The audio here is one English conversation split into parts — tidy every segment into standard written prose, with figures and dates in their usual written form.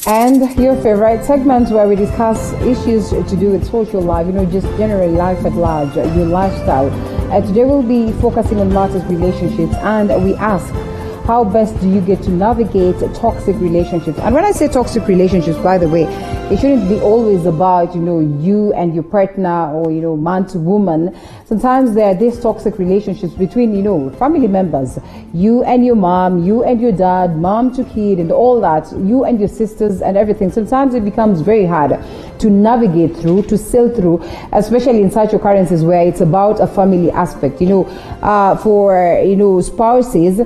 And your favorite segment where we discuss issues to do with social life, just generally life at large, your lifestyle. Today we'll be focusing on matters relationships, and we ask, how best do you get to navigate toxic relationships? And when I say toxic relationships, by the way, it shouldn't be always about, you and your partner or, man to woman. Sometimes there are these toxic relationships between, family members, you and your mom, you and your dad, mom to kid and all that, you and your sisters and everything. Sometimes it becomes very hard to navigate through, to sail through, especially in such occurrences where it's about a family aspect. For spouses,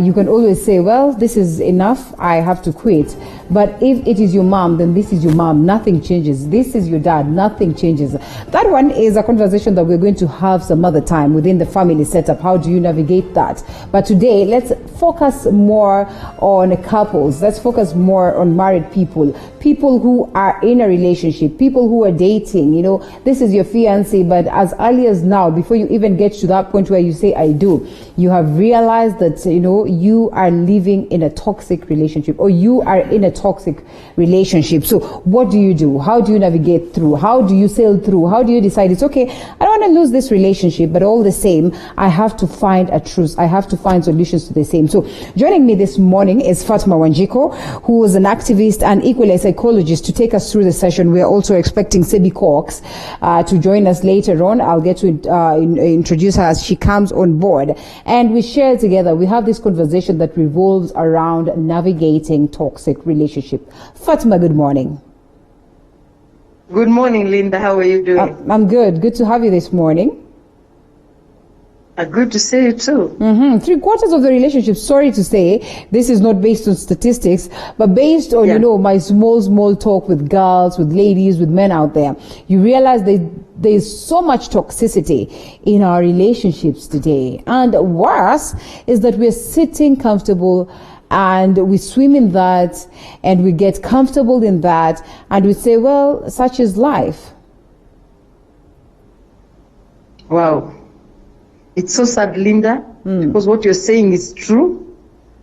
you can always say, well, this is enough, I have to quit. But if it is your mom, then this is your mom, nothing changes. This is your dad, nothing changes. That one is a conversation that we're going to have some other time within the family setup. How do you navigate that? But today, let's focus more on couples. Let's focus more on married people, people who are in a relationship, people who are dating. This is your fiancé, but as early as now, before you even get to that point where you say, I do, you have realized that, you are living in a toxic relationship, or you are in a toxic relationship. So what do you do? How do you navigate through? How do you sail through? How do you decide it's okay, I don't want to lose this relationship, but all the same, I have to find a truce. I have to find solutions to the same. So joining me this morning is Fatima Wanjiko, who is an activist and equally a psychologist, to take us through the session. We are also expecting Sebi Cox to join us later on. I'll get to introduce her as she comes on board. And we share together. We have this conversation that revolves around navigating toxic relationship. Fatima, good morning. Good morning, Linda. How are you doing? I'm good. Good to have you this morning. Good to see you too. 3/4 of the relationship, sorry to say, this is not based on statistics, but based on, my small talk with girls, with ladies, with men out there, you realize there's so much toxicity in our relationships today. And worse is that we're sitting comfortable and we swim in that and we get comfortable in that and we say, well, such is life. Wow. It's so sad, Linda, because what you're saying is true,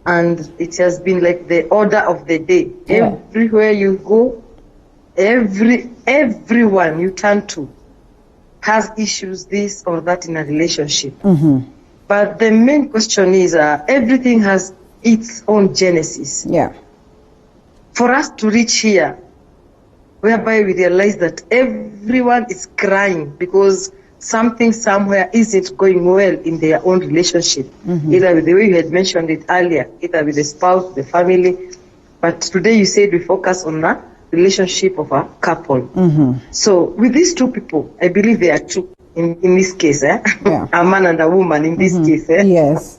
and it has been like the order of the day. Yeah. Everywhere you go, everyone you turn to has issues, this or that in a relationship. But the main question is, everything has its own genesis. Yeah. For us to reach here, whereby we realize that everyone is crying because something somewhere isn't going well in their own relationship, either with the way you had mentioned it earlier, either with the spouse, the family. But today you said we focus on the relationship of a couple. So with these two people, I believe there are two in this case, a man and a woman in this case. Yes.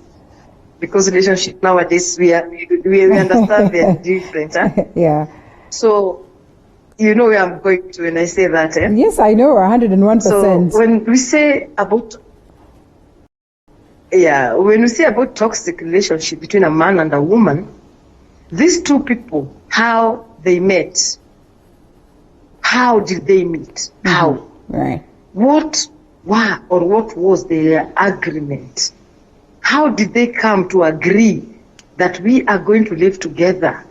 Because relationship nowadays, we understand they're different. Yeah. So, you know where I'm going to when I say that. Yes, I know, 101%. So when we say about toxic relationship between a man and a woman, these two people, how they met, how did they meet? How? Right. What was their agreement? How did they come to agree that we are going to live together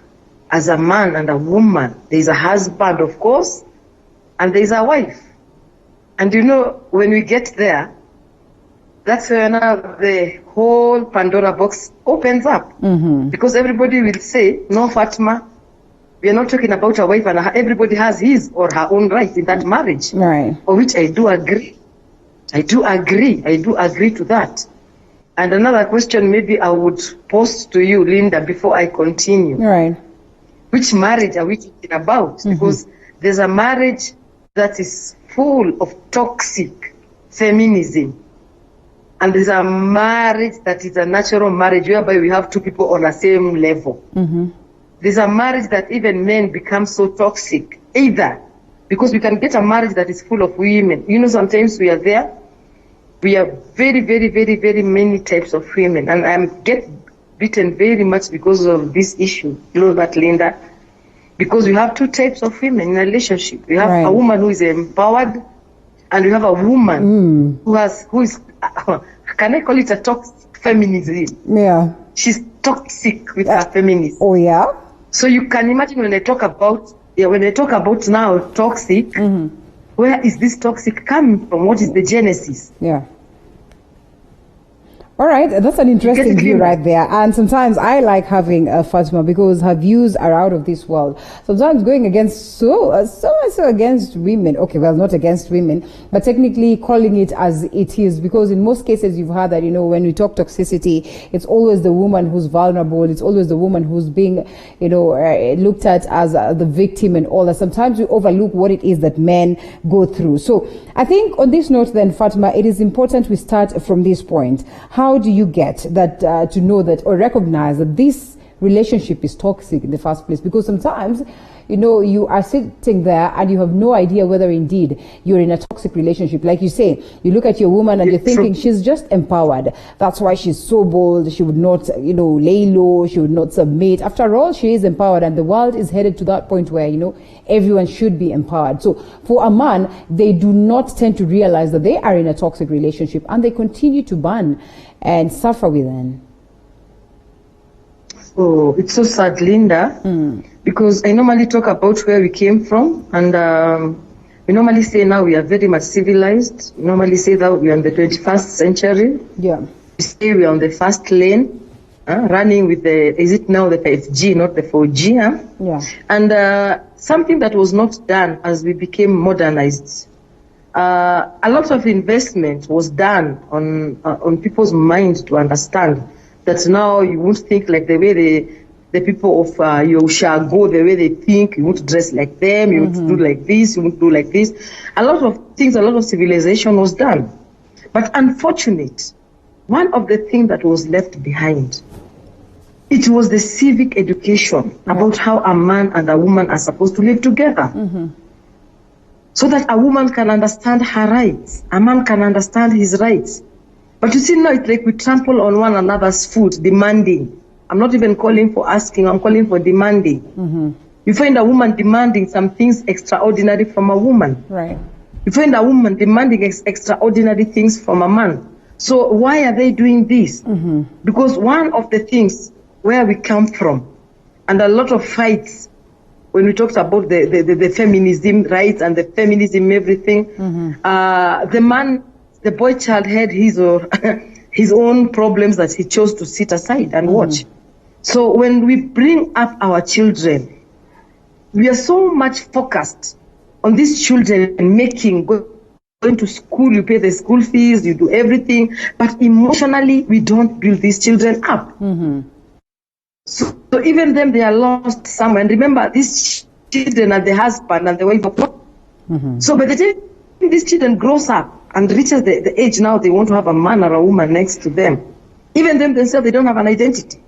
as a man and a woman? There's a husband, of course, and there's a wife. And when we get there, that's where now the whole Pandora box opens up. Because everybody will say, no, Fatima, we are not talking about a wife, and everybody has his or her own right in that marriage. Right. For which I do agree. I do agree to that. And another question maybe I would pose to you, Linda, before I continue. Right. Which marriage are we talking about? Because there's a marriage that is full of toxic feminism. And there's a marriage that is a natural marriage whereby we have two people on the same level. There's a marriage that even men become so toxic, either because we can get a marriage that is full of women. Sometimes we are there. We are very, very, very, very many types of women. And I get beaten very much because of this issue. You know that, Linda? Because we have two types of women in a relationship. We have a woman who is empowered, and we have a woman who is, can I call it a toxic feminism? Yeah. She's toxic with her feminism. Oh, yeah? So you can imagine when they talk about now toxic, where is this toxic coming from? What is the genesis? Yeah. All right, that's an interesting view right there. And sometimes I like having Fatima because her views are out of this world. Sometimes going against so against women. Okay, well, not against women, but technically calling it as it is, because in most cases you've heard that, you know, when we talk toxicity, it's always the woman who's vulnerable. It's always the woman who's being, you know, looked at as the victim and all that. Sometimes we overlook what it is that men go through. So I think on this note then, Fatima, it is important we start from this point. How do you get that to know that or recognize that this relationship is toxic in the first place? Because sometimes, you know, you are sitting there and you have no idea whether indeed you're in a toxic relationship. Like you say, you look at your woman and you're thinking she's just empowered. That's why she's so bold. She would not, you know, lay low. She would not submit. After all, she is empowered, and the world is headed to that point where, you know, everyone should be empowered. So for a man, they do not tend to realize that they are in a toxic relationship, and they continue to burn and suffer within. Oh, it's so sad, Linda, because I normally talk about where we came from, and we normally say now we are very much civilized. We normally say that we are in the 21st century. Yeah. We say we are on the fast lane, running with is it now the 5G, not the 4G? Huh? Yeah. And something that was not done as we became modernized. A lot of investment was done on people's mind to understand that now you won't think like the way the people of Yosha the way they think. You won't dress like them. You won't do like this. You won't do like this. A lot of things, a lot of civilization was done. But unfortunate, one of the things that was left behind, it was the civic education about how a man and a woman are supposed to live together. So that a woman can understand her rights, a man can understand his rights. But you see now it's like we trample on one another's foot, demanding. I'm not even calling for asking, I'm calling for demanding. You find a woman demanding some things extraordinary from a woman. Right. You find a woman demanding extraordinary things from a man. So why are they doing this? Because one of the things where we come from, and a lot of fights, when we talked about the feminism rights and the feminism everything, the boy child had his or his own problems that he chose to sit aside and watch. So when we bring up our children, we are so much focused on these children and going to school, you pay the school fees, you do everything, but emotionally we don't build these children up. So even them, they are lost somewhere. And remember, these children are the husband and the wife of So by the time these children grows up and reaches the age now they want to have a man or a woman next to them, even them themselves, they don't have an identity.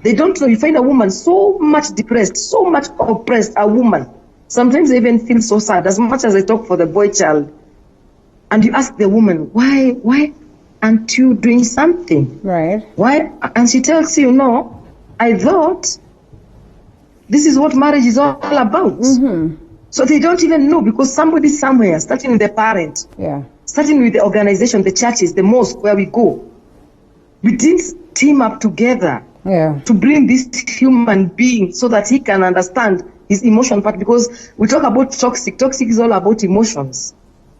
They don't know. You find a woman so much depressed, so much oppressed, a woman. Sometimes they even feel so sad, as much as I talk for the boy child. And you ask the woman, why aren't you doing something? Right. Why? And she tells you, no, I thought this is what marriage is all about. So they don't even know, because somebody somewhere, starting with the parent, starting with the organization, the churches, the mosque where we go, we didn't team up together to bring this human being so that he can understand his emotion part, because we talk about toxic. Toxic is all about emotions.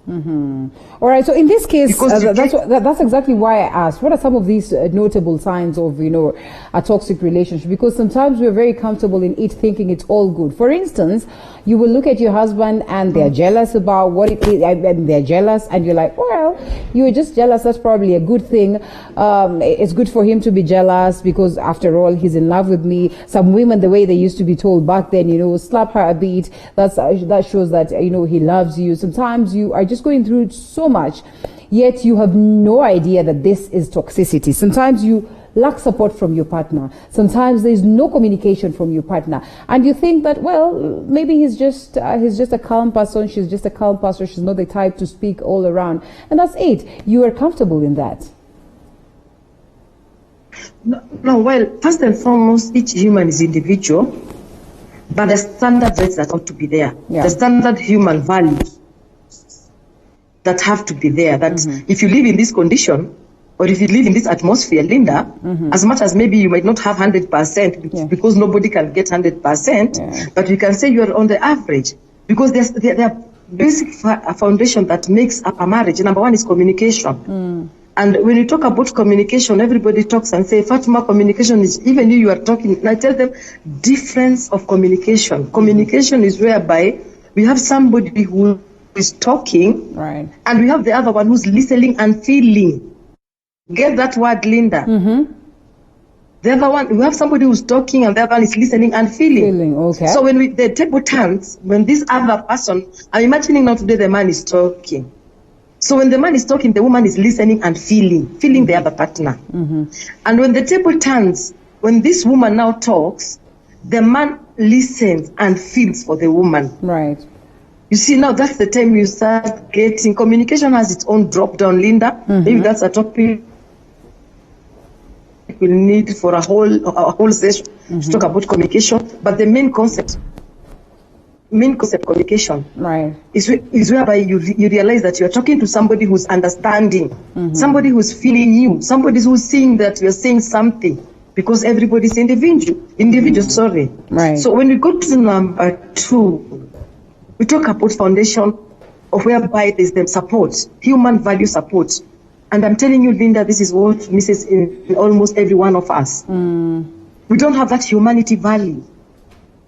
All right. So in this case, that's exactly why I asked. What are some of these notable signs of, you know, a toxic relationship? Because sometimes we're very comfortable in it, thinking it's all good. For instance, you will look at your husband and they're jealous about what it is, and they're jealous, and you're like, well, you were just jealous. That's probably a good thing. It's good for him to be jealous because, after all, he's in love with me. Some women, the way they used to be told back then, you know, slap her a bit. That shows that, you know, he loves you. Sometimes you are just going through so much, yet you have no idea that this is toxicity. Sometimes you lack support from your partner. Sometimes there's no communication from your partner, and you think that, well, maybe he's just a calm person. She's just a calm person. She's not the type to speak all around, and that's it. You are comfortable in that. No, well, first and foremost, each human is individual, but the standard rates that ought to be there, the standard human values that have to be there. That if you live in this condition, or if you live in this atmosphere, Linda, as much as maybe you might not have 100%, because nobody can get 100%, but we can say you're on the average, because there are basic foundation that makes up a marriage. Number one is communication. And when you talk about communication, everybody talks and say, Fatima, communication is, even you are talking, and I tell them, difference of communication. Communication is whereby we have somebody who is talking, right, and we have the other one who's listening and feeling. Get that word, Linda? The other one, we have somebody who's talking, and the other one is listening and feeling. Okay. So when the table turns, when this other person, I'm imagining now today the man is talking. So when the man is talking, the woman is listening and feeling the other partner. And when the table turns, when this woman now talks, the man listens and feels for the woman. Right. You see, now that's the time you start getting, communication has its own drop down, Linda. Maybe that's a topic we'll need for a whole session to talk about communication. But the main concept communication, right, is whereby you realize that you're talking to somebody who's understanding, somebody who's feeling you, somebody who's seeing that you're saying something, because everybody's individual, sorry. Right. So when we go to number 2, we talk about foundation of whereby there's the support, human value support. And I'm telling you, Linda, this is what misses in almost every one of us. We don't have that humanity value.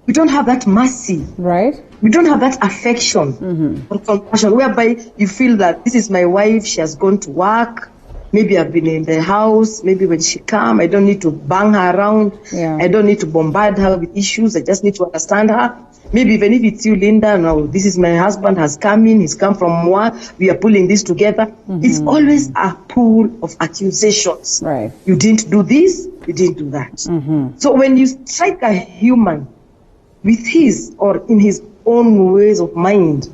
We don't have that mercy. Right. We don't have that affection or compassion, whereby you feel that this is my wife, she has gone to work, maybe I've been in the house, maybe when she comes, I don't need to bang her around, I don't need to bombard her with issues, I just need to understand her. Maybe even if it's you, Linda, no, this is my husband, has come in, he's come from work, we are pulling this together. It's always a pool of accusations. Right. You didn't do this, you didn't do that. So when you strike a human with his or in his own ways of mind,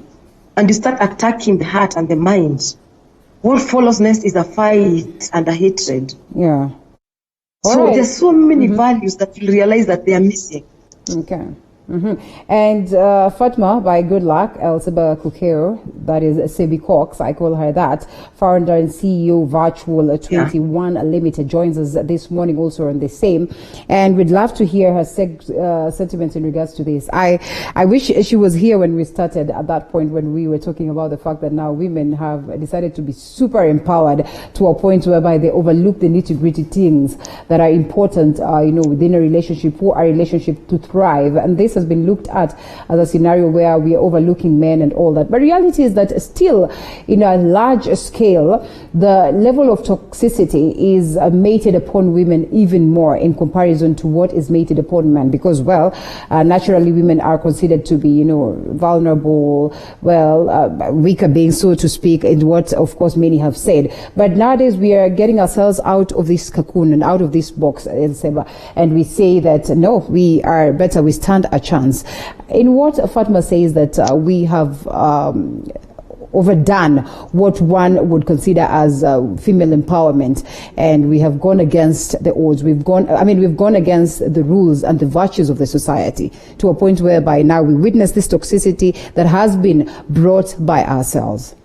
and you start attacking the heart and the mind, what follows next is a fight and a hatred. Yeah. So there's so many values that you realize that they are missing. Okay. And Fatma, by good luck, Elsaba Kukeo, that is Sebi Cox, I call her that, founder and CEO Virtual 21 Limited, joins us this morning also on the same. And we'd love to hear her sentiments in regards to this. I wish she was here when we started at that point, when we were talking about the fact that now women have decided to be super empowered to a point whereby they overlook the nitty-gritty things that are important, within a relationship, for a relationship to thrive. And this has been looked at as a scenario where we are overlooking men and all that. But reality is that still, in a large scale, the level of toxicity is mated upon women even more in comparison to what is mated upon men. Because, naturally women are considered to be, vulnerable, weaker beings, so to speak, in what, of course, many have said. But nowadays we are getting ourselves out of this cocoon and out of this box, and we say that, no, we are better, we stand a chance. In what Fatma says that we have overdone what one would consider as female empowerment, and we have gone against the odds. We've gone against the rules and the virtues of the society to a point whereby now we witness this toxicity that has been brought by ourselves.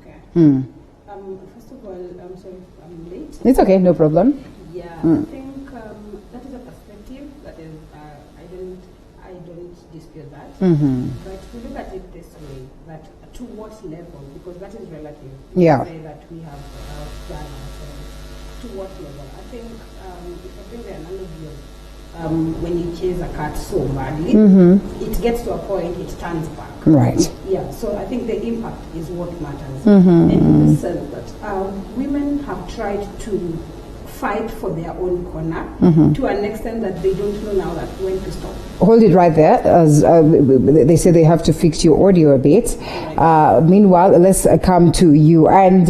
Okay. First of all, I'm sorry if I'm late. It's okay, no problem. Yeah, I think that is a perspective that is, I don't dispute that. But we look at it this way, that to what level, because that is relative. Yeah. Say that we have done ourselves. To what level? I think if I bring the analogy of when you chase a cat so badly, it gets to a point, it turns back. Right. Yeah, so I think the impact is what matters. And in the sense that women have tried to fight for their own corner to an extent that they don't know now that when to stop. Hold it right there, as they say they have to fix your audio a bit. Meanwhile, let's come to you. And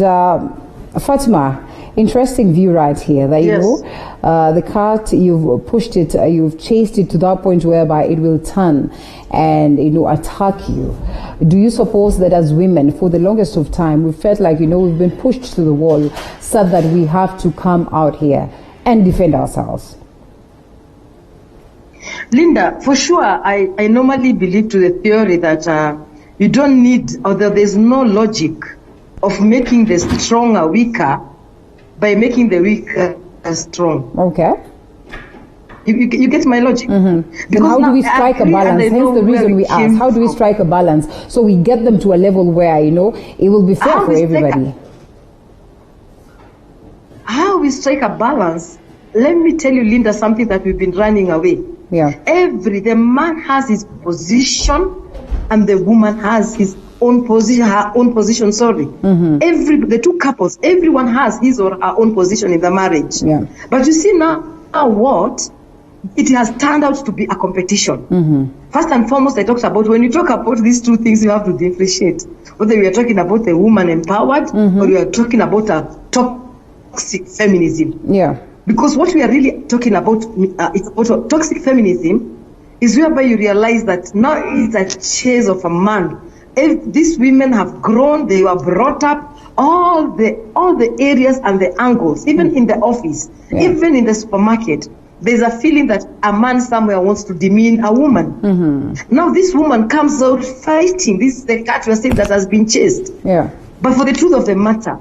Fatima, interesting view right here. That the cart, you've pushed it, you've chased it to that point whereby it will turn and attack you. Do you suppose that as women, for the longest of time, we felt like we've been pushed to the wall, so that we have to come out here and defend ourselves? Linda, for sure, I normally believe to the theory that you don't need, or there's no logic of making the stronger weaker by making the weak strong. Okay. You get my logic? Then how do we strike a balance? Hence the reason we ask. How do we strike a balance so we get them to a level where, you know, it will be fair for everybody? How we strike a balance? Let me tell you, Linda, something that we've been running away. Yeah. The man has his position and the woman has his own position, her own position, the two couples, everyone has his or her own position in the marriage. Yeah. But you see now what? It has turned out to be a competition. First and foremost, I talked about, when you talk about these two things, you have to differentiate. Whether we are talking about a woman empowered or we are talking about a toxic feminism. Yeah. Because what we are really talking about, it's about toxic feminism, is whereby you realize that now it's a chase of a man. These women have grown, they were brought up, all the areas and the angles, even in the office, even in the supermarket. There's a feeling that a man somewhere wants to demean a woman. Now this woman comes out fighting. This is the cat we're saying that has been chased. Yeah. But for the truth of the matter,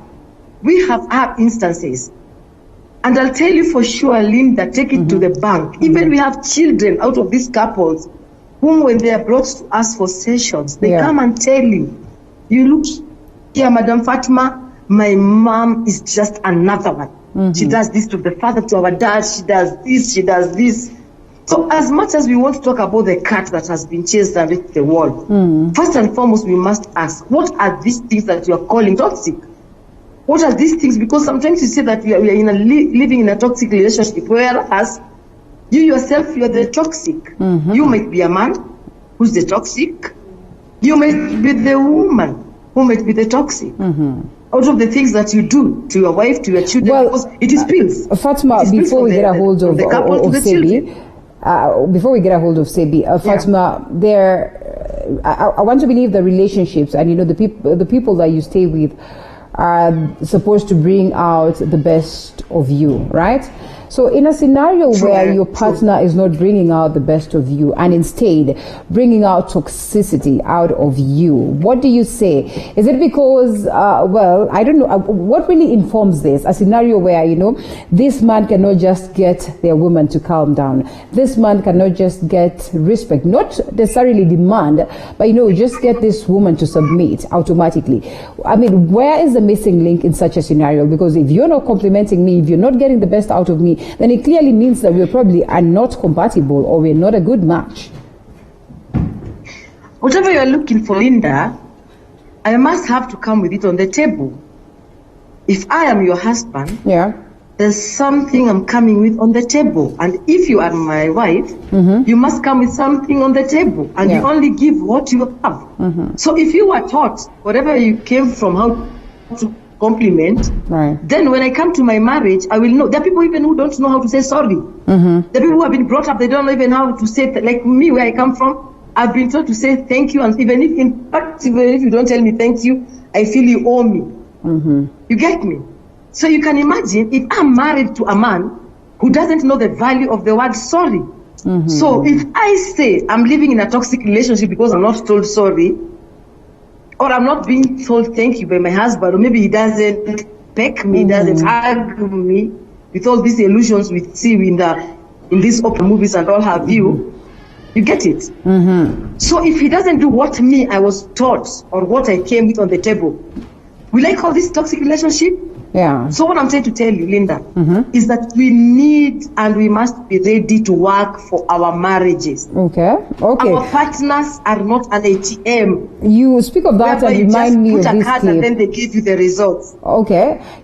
we have had instances. And I'll tell you for sure, Linda, take it to the bank. Even we have children out of these couples whom when they are brought to us for sessions, they come and tell you look here, Madam Fatima, my mom is just another one. She does this to the father, to our dad, she does this. So as much as we want to talk about the cat that has been chased and reached the wall, first and foremost, we must ask, what are these things that you are calling toxic? What are these things? Because sometimes you say that we are living in a toxic relationship, whereas you yourself, you are the toxic. You might be a man who's the toxic. You might be the woman who might be the toxic. Out of the things that you do to your wife, to your children, because it is pills. Fatima, before we get a hold of Sebi, Fatima, I want to believe the relationships and, you know, the people that you stay with are supposed to bring out the best of you, right? So in a scenario where your partner is not bringing out the best of you and instead bringing out toxicity out of you, what do you say? Is it because, I don't know, what really informs this? A scenario where, you know, this man cannot just get their woman to calm down. This man cannot just get respect, not necessarily demand, but, you know, just get this woman to submit automatically. I mean, where is the missing link in such a scenario? Because if you're not complimenting me, if you're not getting the best out of me, then it clearly means that we probably are not compatible or we're not a good match. Whatever you're looking for, Linda, I must have to come with it on the table. If I am your husband, there's something I'm coming with on the table. And if you are my wife, you must come with something on the table. And you only give what you have. So if you were taught, whatever you came from, how to compliment, then when I come to my marriage, I will know. There are people even who don't know how to say sorry. The people who have been brought up, they don't know even how to say, like me, where I come from, I've been taught to say thank you, and even if, in fact, even if you don't tell me thank you, I feel you owe me. You get me? So you can imagine if I'm married to a man who doesn't know the value of the word sorry. So if I say I'm living in a toxic relationship because I'm not told sorry, or I'm not being told thank you by my husband, or maybe he doesn't peck me, doesn't hug me, with all these illusions we see in these open movies and all have you get it? So if he doesn't do what me I was taught or what I came with on the table, will I call this toxic relationship? So what I'm trying to tell you, Linda, is that we need and we must be ready to work for our marriages. Our partners are not an ATM. You speak of that and remind me of this clip. And then they give you the results.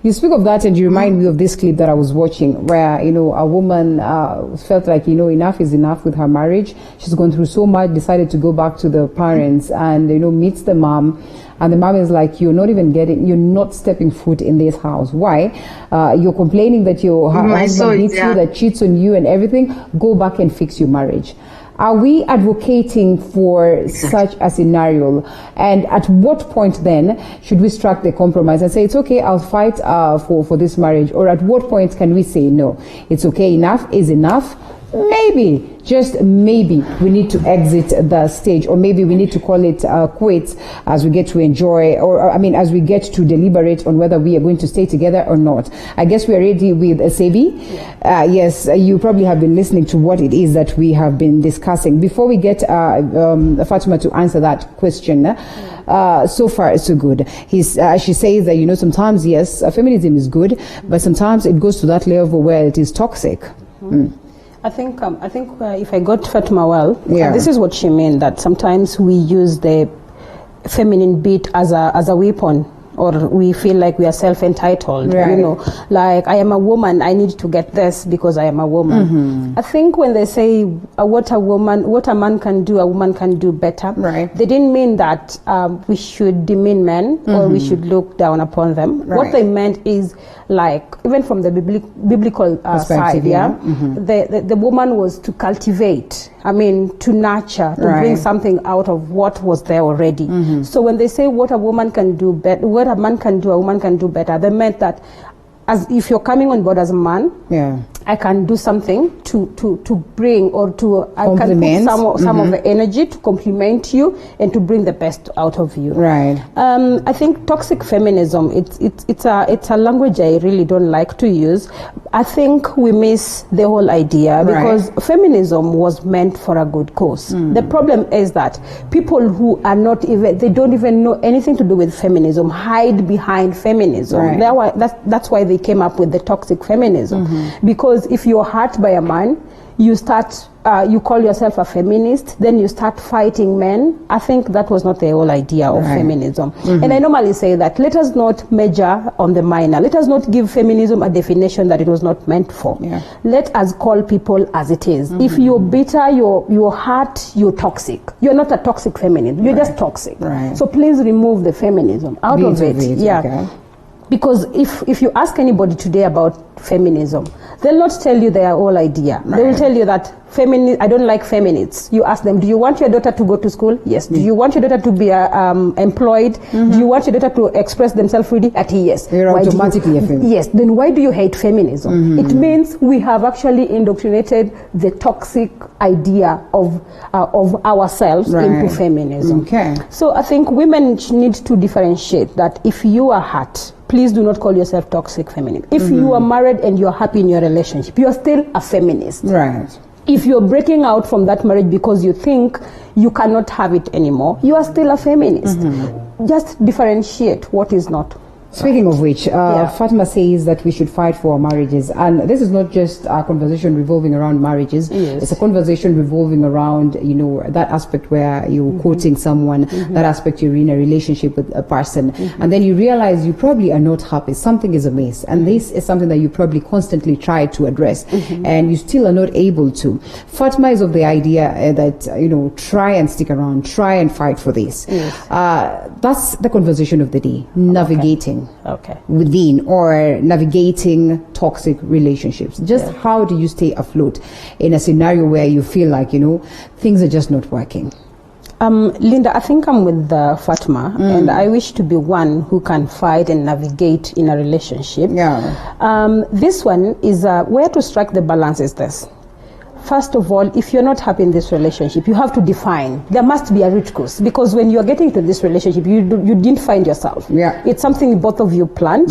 You speak of that and you remind me of this clip that I was watching where, you know, a woman felt like, you know, enough is enough with her marriage. She's gone through so much, decided to go back to the parents and, you know, meets the mom. And the mom is like, you're not stepping foot in this house. Why? You're complaining that your husband beats you, that cheats on you and everything. Go back and fix your marriage. Are we advocating for such a scenario? And at what point then should we strike the compromise and say, it's okay, I'll fight for this marriage? Or at what point can we say, no, it's okay, enough is enough? Maybe just maybe we need to exit the stage, or maybe we need to call it quits as we get to enjoy, or I mean, as we get to deliberate on whether we are going to stay together or not. I guess we are ready with Sebi. Yes, you probably have been listening to what it is that we have been discussing. Before we get Fatima to answer that question, so far so good. She says that, you know, sometimes yes, feminism is good, but sometimes it goes to that level where it is toxic. I think if I got Fatima well, this is what she meant, that sometimes we use the feminine bit as a weapon, or we feel like we are self-entitled, you know, like I am a woman, I need to get this because I am a woman. I think when they say what a man can do, a woman can do better, they didn't mean that we should demean men or we should look down upon them. What they meant is, like, even from the biblical side, the woman was to cultivate, I mean, to nurture, to bring something out of what was there already. So when they say what a woman can do better, what a man can do, a woman can do better, they meant that as if you're coming on board as a man, I can do something to bring, or to I can put some of the energy to complement you and to bring the best out of you. I think toxic feminism, it's a language I really don't like to use. I think we miss the whole idea, because feminism was meant for a good cause. The problem is that people who are not even, they don't even know anything to do with feminism, hide behind feminism. That's why they came up with the toxic feminism, because if you're hurt by a man, you start, you call yourself a feminist, then you start fighting men. I think that was not the whole idea of feminism. And I normally say that let us not major on the minor. Let us not give feminism a definition that it was not meant for. Let us call people as it is. If you're bitter, you're hurt, you're toxic. You're not a toxic feminist. You're just toxic. So please remove the feminism out of it. Because if you ask anybody today about feminism, they'll not tell you their whole idea. They will tell you that I don't like feminists. You ask them, do you want your daughter to go to school? Yes. Do you want your daughter to be employed? Do you want your daughter to express themselves freely? Yes. You're automatically a feminist. Yes. Then why do you hate feminism? It means we have actually indoctrinated the toxic idea of ourselves into feminism. So I think women need to differentiate that if you are hurt, please do not call yourself toxic feminine. If you are married and you're happy in your relationship, you're still a feminist. If you're breaking out from that marriage because you think you cannot have it anymore, you are still a feminist. Just differentiate what is not. Speaking of which, Fatima says that we should fight for our marriages, and this is not just a conversation revolving around marriages. It's a conversation revolving around, you know, that aspect where you're quoting someone, that aspect you're in a relationship with a person, and then you realize you probably are not happy. Something is amiss, and this is something that you probably constantly try to address, and you still are not able to. Fatima is of the idea that, you know, try and stick around, try and fight for this. That's the conversation of the day, navigating within, or navigating toxic relationships. Just how do you stay afloat in a scenario where you feel like, you know, things are just not working? Linda, I think I'm with Fatima, and I wish to be one who can fight and navigate in a relationship. This one is where to strike the balance is this. First of all, if you're not happy in this relationship, you have to define. There must be a root cause, because when you're getting into this relationship, you didn't find yourself. It's something both of you planned.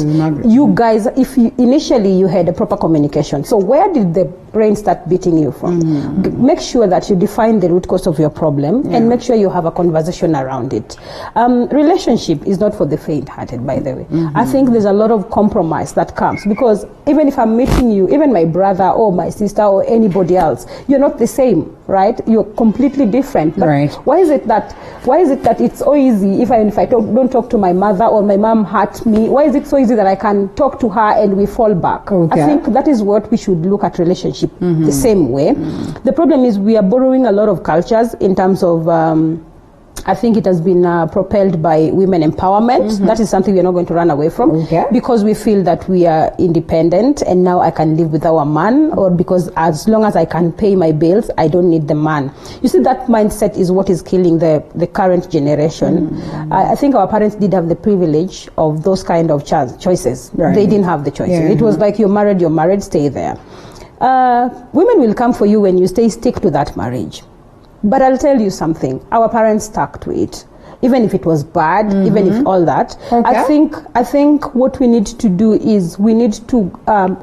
You guys, if initially you had a proper communication. So where did the brain start beating you from? Make sure that you define the root cause of your problem, and make sure you have a conversation around it. Relationship is not for the faint-hearted, by the way. I think there's a lot of compromise that comes, because even if I'm meeting you, even my brother or my sister or anybody else, you're not the same, right? You're completely different. But why is it that it's so easy if I don't talk to my mother, or my mom hurt me? Why is it so easy that I can talk to her and we fall back? I think that is what we should look at relationship the same way. The problem is we are borrowing a lot of cultures in terms of I think it has been propelled by women empowerment. That is something we're not going to run away from, because we feel that we are independent and now I can live without a man, or because as long as I can pay my bills, I don't need the man. You see, that mindset is what is killing the current generation. I think our parents did have the privilege of those kind of choices. They didn't have the choices. It was like you're married, stay there. women will come for you when you stick to that marriage. But I'll tell you something. Our parents stuck to it. Even if it was bad, even if all that, Okay. I think what we need to do is we need to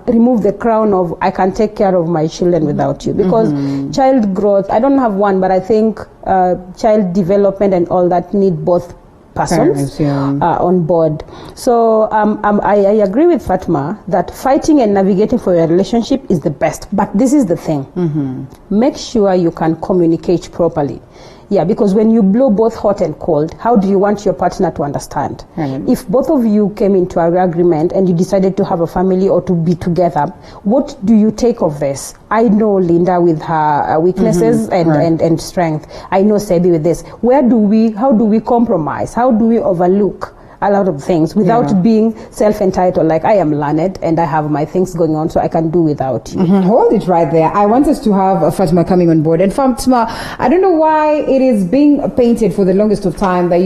remove the crown of I can take care of my children without you, because child growth. I don't have one, but I think child development and all that need both persons Parents, yeah. on board. So I agree with Fatma that fighting and navigating for your relationship is the best. But this is the thing: make sure you can communicate properly. Yeah, because when you blow both hot and cold, how do you want your partner to understand? If both of you came into an agreement and you decided to have a family or to be together, what do you take of this? I know Linda with her weaknesses and strength. I know Sebi with this. How do we compromise? How do we overlook a lot of things without being self-entitled, like I am learned and I have my things going on, so I can do without you. Hold it right there. I want us to have Fatima coming on board. And Fatima, I don't know why it is being painted for the longest of time that,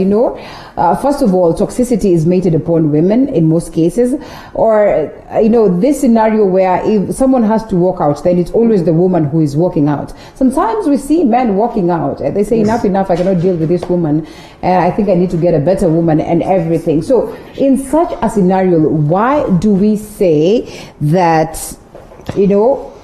first of all, toxicity is mated upon women in most cases. Or, this scenario where if someone has to walk out, then it's always the woman who is walking out. Sometimes we see men walking out. And they say, enough, I cannot deal with this woman. I think I need to get a better woman and everything. So in such a scenario, why do we say that,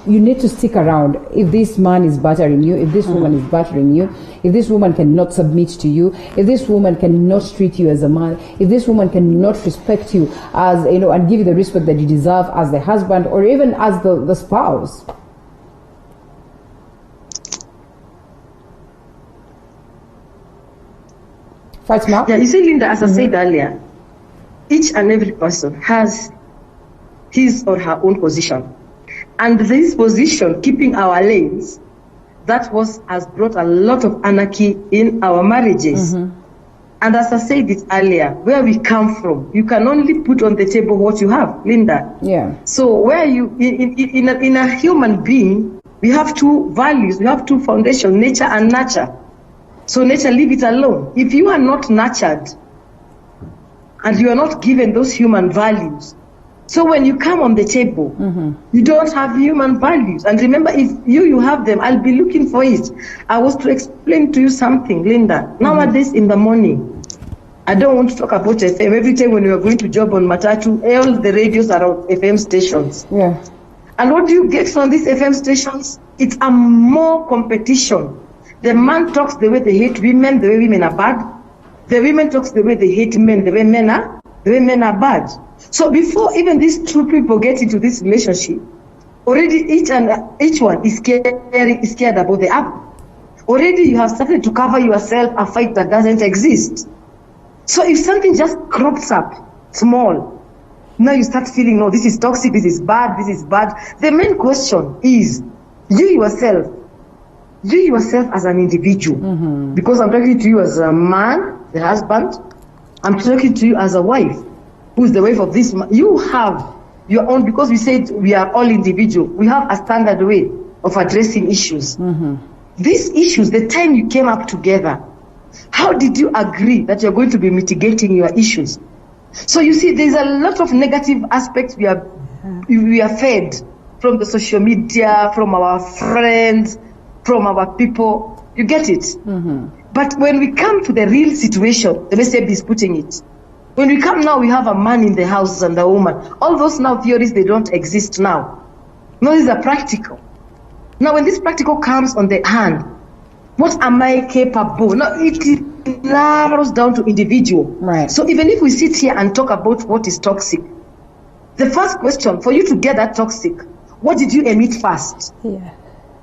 you need to stick around if this man is battering you, if this woman is battering you, if this woman cannot submit to you, if this woman cannot treat you as a man, if this woman cannot respect you as, and give you the respect that you deserve as the husband or even as the spouse? Fatima? Yeah, you see, Linda, as I said earlier, each and every person has his or her own position. And this position, keeping our lanes, has brought a lot of anarchy in our marriages. And as I said it earlier, where we come from, you can only put on the table what you have, Linda. Yeah. So where in a human being, we have two values, we have two foundations, nature and nurture. So nature, leave it alone. If you are not nurtured and you are not given those human values, so when you come on the table, you don't have human values. And remember, if you have them, I'll be looking for it. I was to explain to you something, Linda. Nowadays in the morning, I don't want to talk about FM. Every time when you are going to job on Matatu, all the radios are on FM stations. Yeah. And what do you get from these FM stations? It's a more competition. The man talks the way they hate women, the way women are bad. The women talks the way they hate men, the way men are bad. So before even these two people get into this relationship, already each one is scared about the other. Already you have started to cover yourself a fight that doesn't exist. So if something just crops up small, now you start feeling, no, this is toxic, this is bad, this is bad. The main question is you yourself as an individual, because I'm talking to you as a man, the husband, I'm talking to you as a wife, who's the wife of this man. You have your own, because we said we are all individual, we have a standard way of addressing issues. These issues, the time you came up together, how did you agree that you're going to be mitigating your issues? So you see, there's a lot of negative aspects we are fed from the social media, from our friends, from our people. You get it? But when we come to the real situation, the way Sebi is putting it, when we come now, we have a man in the house and a woman. All those now theories, they don't exist now. No, these are practical. Now, when this practical comes on the hand, what am I capable? Now, it narrows down to individual. Right. So even if we sit here and talk about what is toxic, the first question, for you to get that toxic, what did you emit first? Yeah.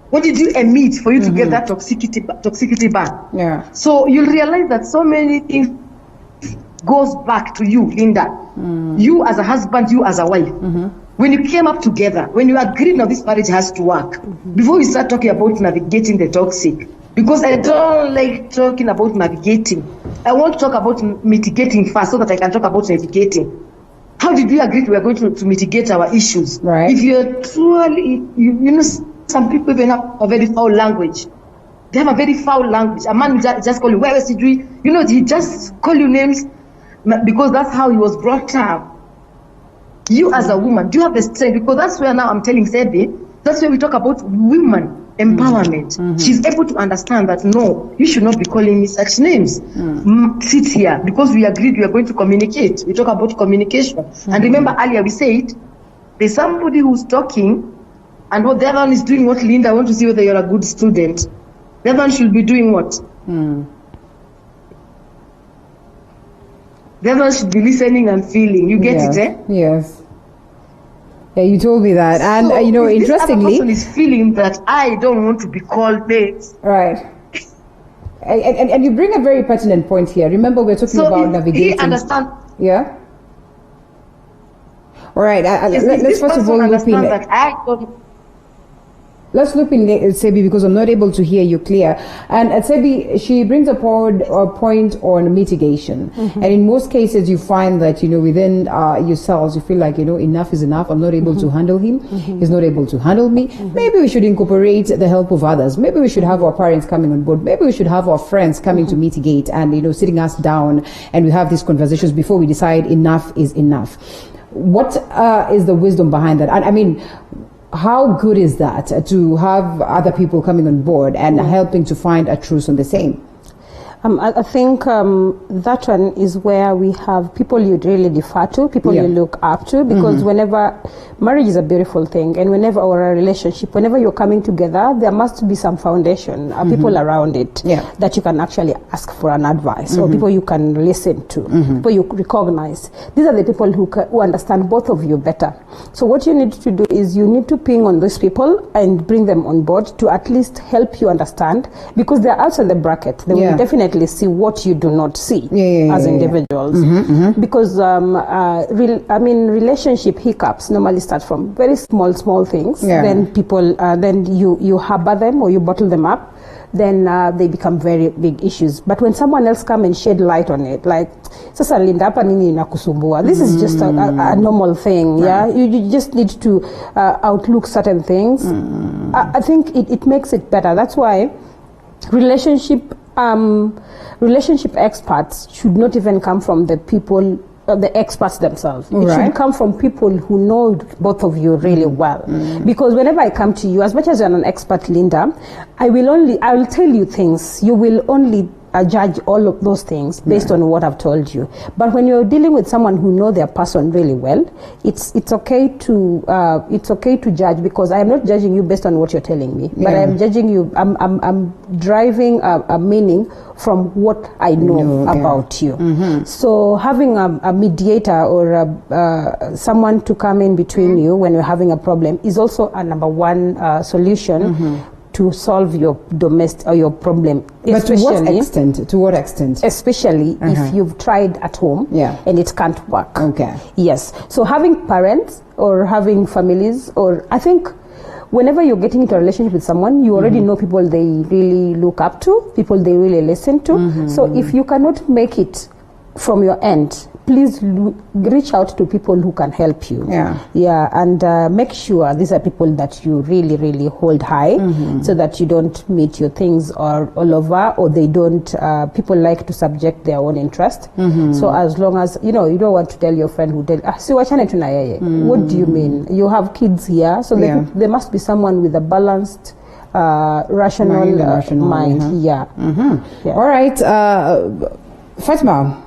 What did you emit for you to get that toxicity back? Yeah. So you'll realize that so many things goes back to you, Linda. You as a husband, you as a wife. When you came up together, when you agreed now this marriage has to work, before we start talking about navigating the toxic, because I don't like talking about navigating. I want to talk about mitigating first so that I can talk about navigating. How did we agree we are going to mitigate our issues? Right. If you're truly, you know, some people even have a very foul language. They have a very foul language. A man will just call you, where is he doing? You know, he just call you names because that's how he was brought up. You as a woman, do you have the strength? Because that's where now I'm telling Sebi, That's why we talk about women empowerment. She's able to understand that, no, you should not be calling me such names. Sit here, because we agreed we are going to communicate. We talk about communication. And remember earlier we said, there's somebody who's talking, and what the other one is doing what, Linda, I want to see whether you're a good student. The other one should be doing what? The other one should be listening and feeling. You get it, eh? Yes. Yeah, you told me that. And, So, interestingly... This other person is feeling that I don't want to be called names. Right. And you bring a very pertinent point here. Remember, we're talking about navigating. He understand. Yeah? All right. Let's first of all loop in. Let's loop in Sebi, because I'm not able to hear you clear. And Sebi, she brings a point on mitigation. And in most cases, you find that, within yourselves, you feel like, enough is enough. I'm not able to handle him. He's not able to handle me. Maybe we should incorporate the help of others. Maybe we should have our parents coming on board. Maybe we should have our friends coming to mitigate and, sitting us down, and we have these conversations before we decide enough is enough. What is the wisdom behind that? And I mean, how good is that to have other people coming on board and helping to find a truce on the same? I think that one is where we have people you really defer to, people you look up to, because whenever marriage is a beautiful thing, and whenever or a relationship, whenever you're coming together, there must be some foundation, people around it that you can actually ask for an advice, or people you can listen to, people you recognize. These are the people who understand both of you better. So what you need to do is you need to ping on those people and bring them on board to at least help you understand, because they're outside the bracket. They will definitely see what you do not see as individuals. Because relationship hiccups normally start from very small things. Then people then you harbor them or you bottle them up, then they become very big issues. But when someone else come and shed light on it, like sasa Linda, hapa nini inakusumbua, this is just a normal thing. You just need to outlook certain things. I think it makes it better. That's why relationship experts should not even come from the people, the experts themselves. It should come from people who know both of you really well. Because whenever I come to you, as much as you're an expert, Linda, I will tell you things. You will only judge all of those things based on what I've told you. But when you're dealing with someone who know their person really well, it's okay to judge, because I am not judging you based on what you're telling me, but I am judging you. I'm driving a meaning from what I know about you. So having a mediator or someone to come in between you when you're having a problem is also a number one solution to solve your domestic or your problem. But to what extent? To what extent? Especially if you've tried at home and it can't work. Okay. Yes. So having parents or having families, or I think whenever you're getting into a relationship with someone, you already know people they really look up to, people they really listen to. So if you cannot make it from your end, please reach out to people who can help you. And make sure these are people that you really, really hold high, so that you don't meet your things all over, or they don't, people like to subject their own interest. So as long as, you don't want to tell your friend who so wachane tu na yeye. What do you mean? You have kids here, so there must be someone with a balanced, rational mind. All right, Fatima,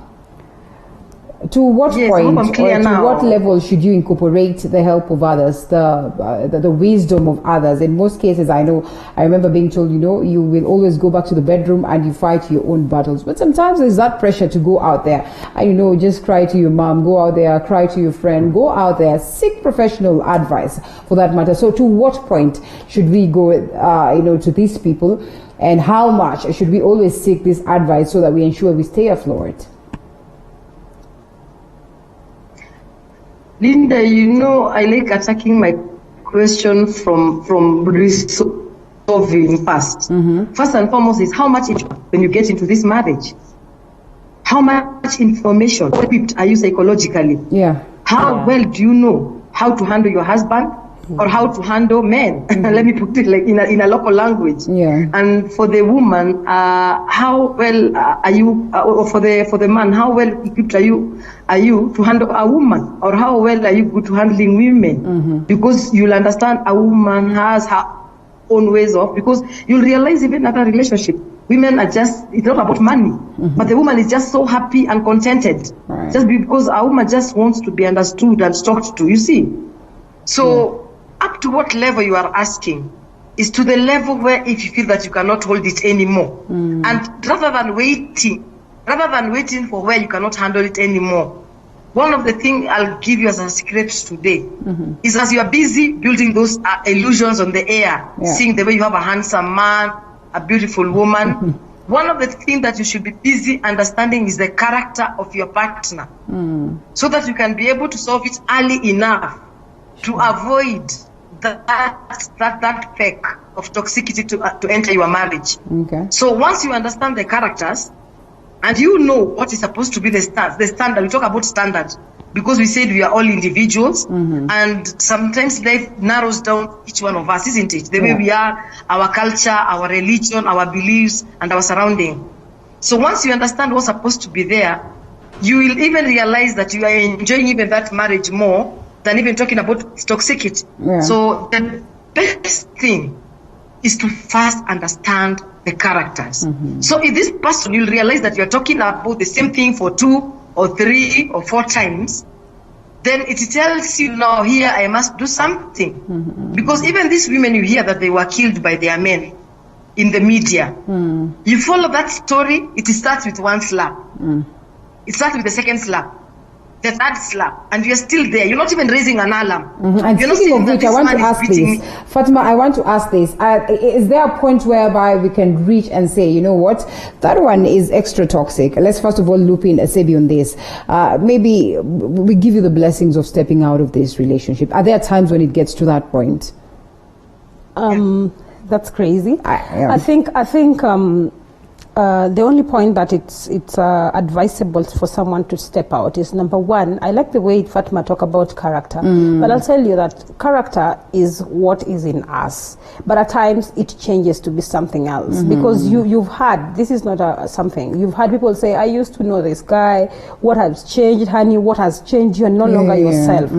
to what point or to what level should you incorporate the help of others, the wisdom of others? In most cases, I remember being told, you will always go back to the bedroom and you fight your own battles. But sometimes there's that pressure to go out there and, just cry to your mom, go out there, cry to your friend, go out there, seek professional advice for that matter. So to what point should we go, to these people, and how much should we always seek this advice so that we ensure we stay afloat? Linda, I like attacking my question from resolving past. First and foremost is how much when you get into this marriage, how much information equipped are you psychologically? How well do you know how to handle your husband? or how to handle men. Let me put it like in a local language. Yeah. And for the woman, how well are you, or for the man, how well equipped are you to handle a woman, or how well are you good to handling women? Because you'll understand a woman has her own ways of, because you'll realize even at a relationship, women are just, it's not about money, but the woman is just so happy and contented, just because a woman just wants to be understood and talked to, you see. So up to what level you are asking is to the level where if you feel that you cannot hold it anymore, and rather than waiting for where you cannot handle it anymore, one of the things I'll give you as a secret today is, as you are busy building those illusions on the air, seeing the way you have a handsome man, a beautiful woman, one of the things that you should be busy understanding is the character of your partner, so that you can be able to solve it early enough to avoid that peck of toxicity to enter your marriage. Okay. So once you understand the characters, and you know what is supposed to be the standard, we talk about standard, because we said we are all individuals, and sometimes life narrows down each one of us, isn't it? The way we are, our culture, our religion, our beliefs, and our surrounding. So once you understand what's supposed to be there, you will even realize that you are enjoying even that marriage more than even talking about toxicity. So the best thing is to first understand the characters. So if this person, you'll realize that you're talking about the same thing for 2 or 3 or 4 times, then it tells you, now here I must do something. Because even these women, you hear that they were killed by their men in the media. You follow that story, it starts with 1 slap. It starts with the 2nd slap, the 3rd slap, and you're still there. You're not even raising an alarm. And you're speaking of which, I want to ask this. Fatima, I want to ask this. Is there a point whereby we can reach and say, you know what, that one is extra toxic? Let's first of all loop in Asebi on this. Maybe we give you the blessings of stepping out of this relationship. Are there times when it gets to that point? That's crazy. I think the only point that it's advisable for someone to step out is, number one, I like the way Fatima talk about character, but I'll tell you that character is what is in us, but at times it changes to be something else, because you've had, this is not something, you've had people say, I used to know this guy, what has changed, honey, what has changed, you're no longer yourself.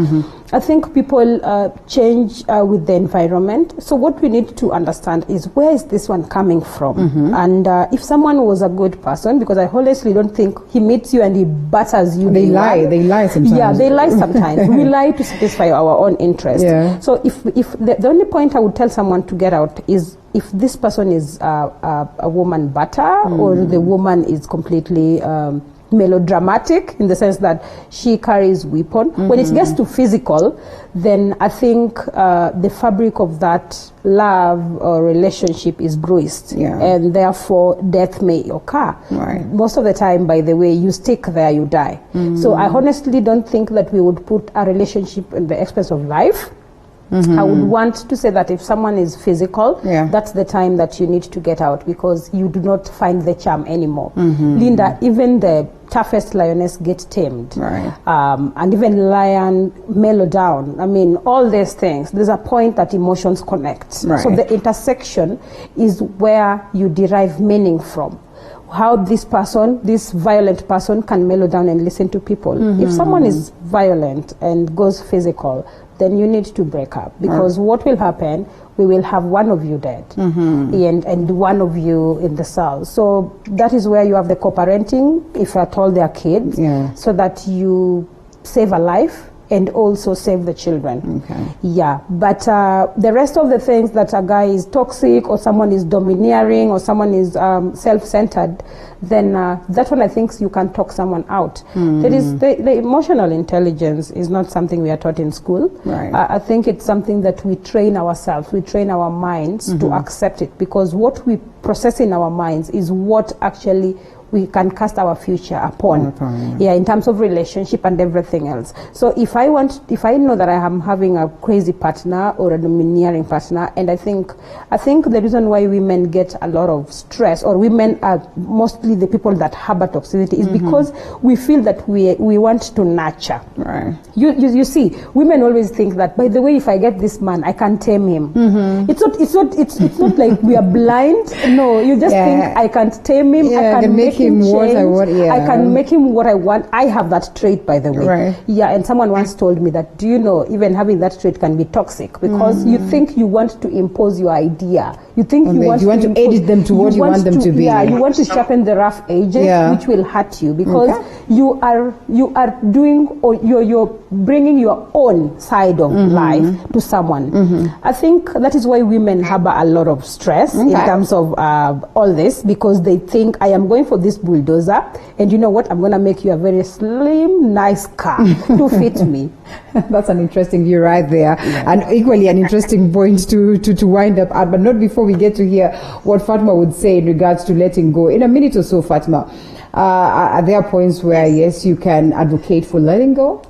I think people change with the environment. So what we need to understand is, where is this one coming from? And if someone was a good person, because I honestly don't think he meets you and he batters you. They lie sometimes. Yeah, they lie sometimes. We lie to satisfy our own interest. So if the only point I would tell someone to get out is, if this person is a woman batter, or the woman is completely melodramatic, in the sense that she carries weapon. When it gets to physical, then I think the fabric of that love or relationship is bruised, and therefore death may occur. Most of the time, by the way, you stick there, you die. So I honestly don't think that we would put a relationship at the expense of life. I would want to say that if someone is physical, that's the time that you need to get out, because you do not find the charm anymore. Linda, even the toughest lioness get tamed, and even lion mellow down. I mean, all these things, there's a point that emotions connect. So the intersection is where you derive meaning from. How this person, this violent person, can mellow down and listen to people. If someone is violent and goes physical, then you need to break up, because what will happen, we will have one of you dead and one of you in the cell. So that is where you have the co-parenting, if at all they are kids, so that you save a life and also save the children. But the rest of the things, that a guy is toxic, or someone is domineering, or someone is self-centered, then that one, I think you can talk someone out. There is the emotional intelligence is not something we are taught in school. I think it's something that we train ourselves, we train our minds to accept it, because what we process in our minds is what actually we can cast our future upon. Yeah, in terms of relationship and everything else. So if I know that I am having a crazy partner or a domineering partner, and I think the reason why women get a lot of stress, or women are mostly the people that harbor toxicity, is because we feel that we want to nurture. Right. You see, women always think that, by the way, if I get this man, I can tame him. It's not like we are blind. No, you just think I can't tame him. I can make him what I want. I can make him what I want. I have that trait, by the way. Right. Yeah, and someone once told me that, do you know, even having that trait can be toxic, because you think you want to impose your idea. You think you want to edit them to what you want them to be. Yeah, you want to sharpen the rough edges, which will hurt you, because you are doing, or you're bringing your own side of life to someone. I think that is why women harbor a lot of stress in terms of all this, because they think, I am going for this bulldozer, and you know what, I'm going to make you a very slim, nice car to fit me. That's an interesting view right there, and equally an interesting point to wind up at, but not before we get to hear what Fatma would say in regards to letting go. In a minute or so, Fatma, are there points where, yes, you can advocate for letting go?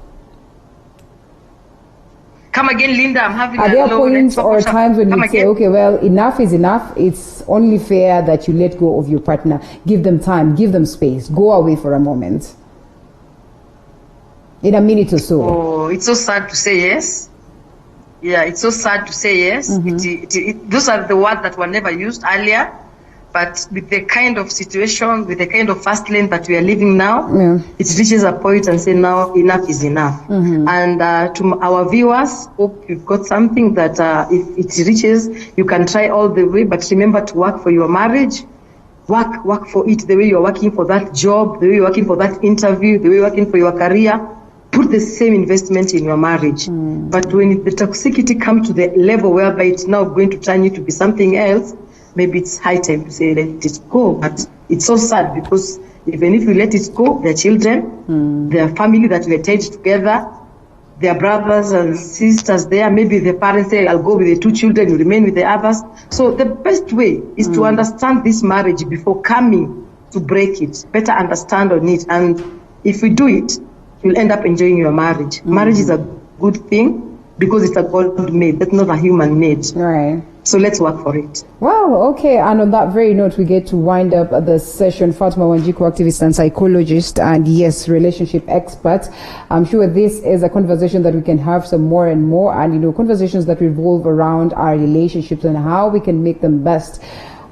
Come again, Linda. I'm having Are there points or times when you say, okay, well, enough is enough. It's only fair that you let go of your partner. Give them time, give them space, go away for a moment. In a minute or so. Oh, it's so sad to say yes. Yeah, it's so sad to say yes. Those are the words that were never used earlier. But with the kind of situation, with the kind of fast lane that we are living now, it reaches a point and say, now enough is enough. And to our viewers, hope you've got something that if it reaches, you can try all the way, but remember to work for your marriage. Work for it the way you're working for that job, the way you're working for that interview, the way you're working for your career. Put the same investment in your marriage. But when the toxicity comes to the level whereby it's now going to turn you to be something else, maybe it's high time to say, let it go. But it's so sad, because even if we let it go, their children, their family that were tied together, their brothers and sisters there, maybe the parents say, I'll go with the 2 children, you remain with the others. So the best way is to understand this marriage before coming to break it. Better understand on it. And if we do it, you'll end up enjoying your marriage. Marriage is a good thing because it's a God-made. That's not a human-made. Right. So let's work for it. Wow, okay. And on that very note, we get to wind up the session. Fatma Wanjiku, activist and psychologist, and yes, relationship expert. I'm sure this is a conversation that we can have some more and more, and conversations that revolve around our relationships and how we can make them best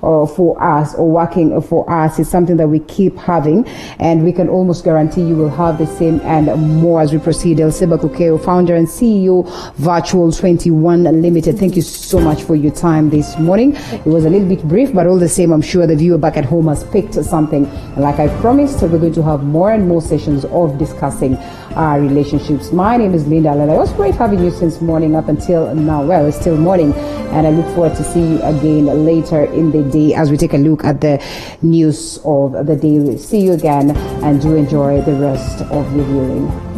for us, or working for us, is something that we keep having, and we can almost guarantee you will have the same and more as we proceed. Elseba Kukeo, founder and CEO, Virtual 21 Limited. Thank you so much for your time this morning. It was a little bit brief, but all the same, I'm sure the viewer back at home has picked something. And like I promised, we're going to have more and more sessions of discussing our relationships. My name is Linda Alala. It was great having you since morning up until now. Well, it's still morning, and I look forward to see you again later in the day as we take a look at the news of the day. See you again, and do enjoy the rest of your viewing.